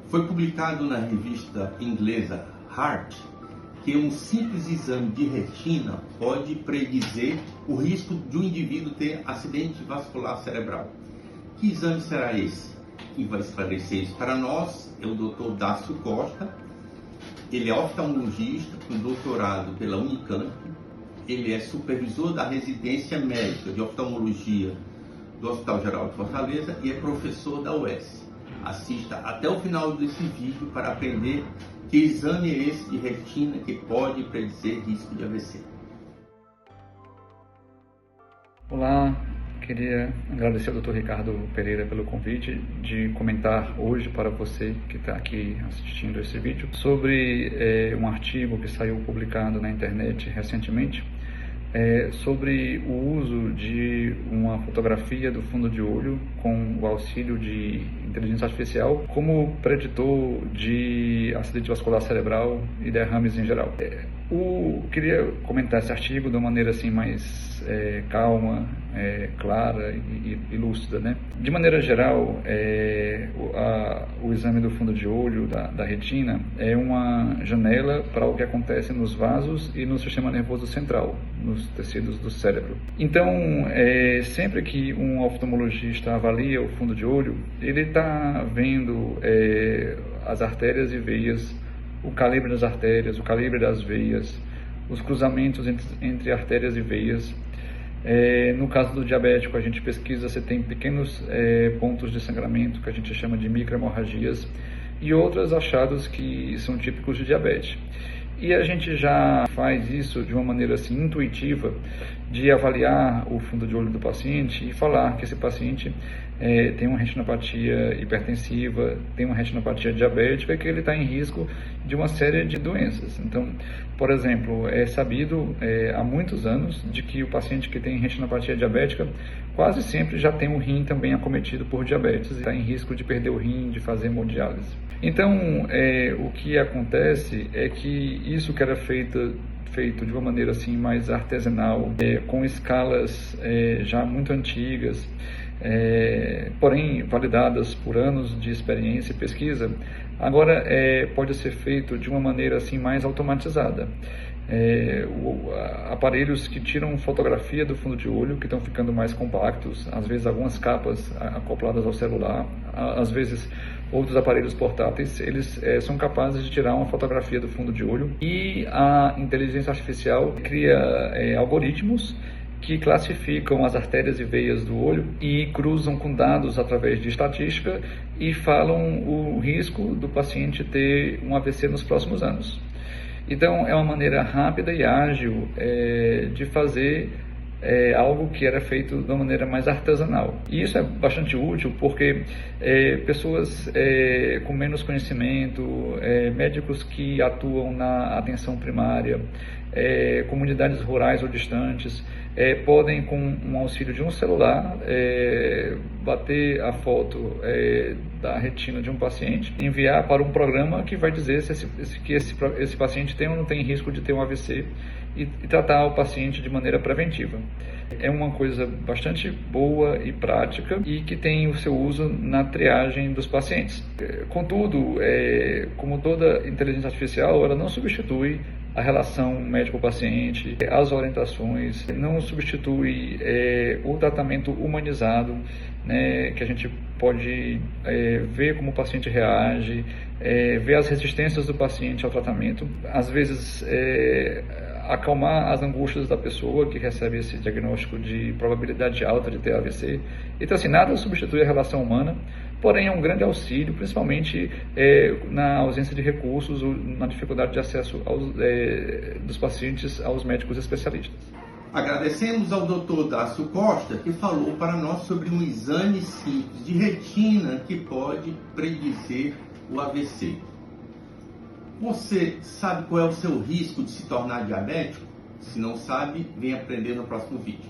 Foi publicado na revista inglesa Heart que um simples exame de retina pode predizer o risco de um indivíduo ter acidente vascular cerebral. Que exame será esse? Quem vai esclarecer isso para nós é o Dr. Dácio Costa. Ele é oftalmologista com doutorado pela Unicamp. Ele é supervisor da residência médica de oftalmologia do Hospital Geral de Fortaleza e é professor da UES. Assista até o final desse vídeo para aprender que exame é esse de retina que pode predizer risco de AVC. Olá, queria agradecer ao Dr. Ricardo Pereira pelo convite de comentar hoje para você que está aqui assistindo esse vídeo sobre um artigo que saiu publicado na internet recentemente sobre o uso de uma fotografia do fundo de olho com o auxílio de inteligência artificial como preditor de acidente vascular cerebral e derrames em geral. Queria comentar esse artigo de uma maneira assim mais calma, clara e lúcida, né? De maneira geral, o exame do fundo de olho da retina é uma janela para o que acontece nos vasos e no sistema nervoso central, nos tecidos do cérebro. Então, sempre que um oftalmologista avalia o fundo de olho, ele está vendo as artérias e veias, o calibre das artérias, o calibre das veias, os cruzamentos entre artérias e veias. No caso do diabético, a gente pesquisa se tem pequenos pontos de sangramento, que a gente chama de microhemorragias, e outros achados que são típicos de diabetes. E a gente já faz isso de uma maneira assim intuitiva, de avaliar o fundo de olho do paciente e falar que esse paciente tem uma retinopatia hipertensiva, tem uma retinopatia diabética e que ele está em risco de uma série de doenças. Então, por exemplo, é sabido há muitos anos de que o paciente que tem retinopatia diabética quase sempre já tem o rim também acometido por diabetes e está em risco de perder o rim, de fazer hemodiálise. Então, o que acontece é que isso que era feito de uma maneira assim mais artesanal, com escalas já muito antigas, porém validadas por anos de experiência e pesquisa, agora pode ser feito de uma maneira assim mais automatizada. Aparelhos que tiram fotografia do fundo de olho, que estão ficando mais compactos, às vezes algumas capas acopladas ao celular, às vezes outros aparelhos portáteis, eles são capazes de tirar uma fotografia do fundo de olho, e a inteligência artificial cria algoritmos que classificam as artérias e veias do olho e cruzam com dados através de estatística e falam o risco do paciente ter um AVC nos próximos anos. Então, é uma maneira rápida e ágil de fazer algo que era feito de uma maneira mais artesanal. E isso é bastante útil porque pessoas com menos conhecimento, médicos que atuam na atenção primária, comunidades rurais ou distantes, podem, com um auxílio de um celular, bater a foto da retina de um paciente, enviar para um programa que vai dizer se esse paciente tem ou não tem risco de ter um AVC e tratar o paciente de maneira preventiva. É uma coisa bastante boa e prática e que tem o seu uso na triagem dos pacientes. Contudo, como toda inteligência artificial, ela não substitui a relação médico-paciente, as orientações, não substitui o tratamento humanizado, né, que a gente pode ver como o paciente reage, ver as resistências do paciente ao tratamento, às vezes acalmar as angústias da pessoa que recebe esse diagnóstico de probabilidade alta de ter AVC. Então, assim, nada substitui a relação humana, porém é um grande auxílio, principalmente na ausência de recursos ou na dificuldade de acesso dos pacientes aos médicos especialistas. Agradecemos ao Dr. Dácio Costa, que falou para nós sobre um exame simples de retina que pode predizer o AVC. Você sabe qual é o seu risco de se tornar diabético? Se não sabe, vem aprender no próximo vídeo.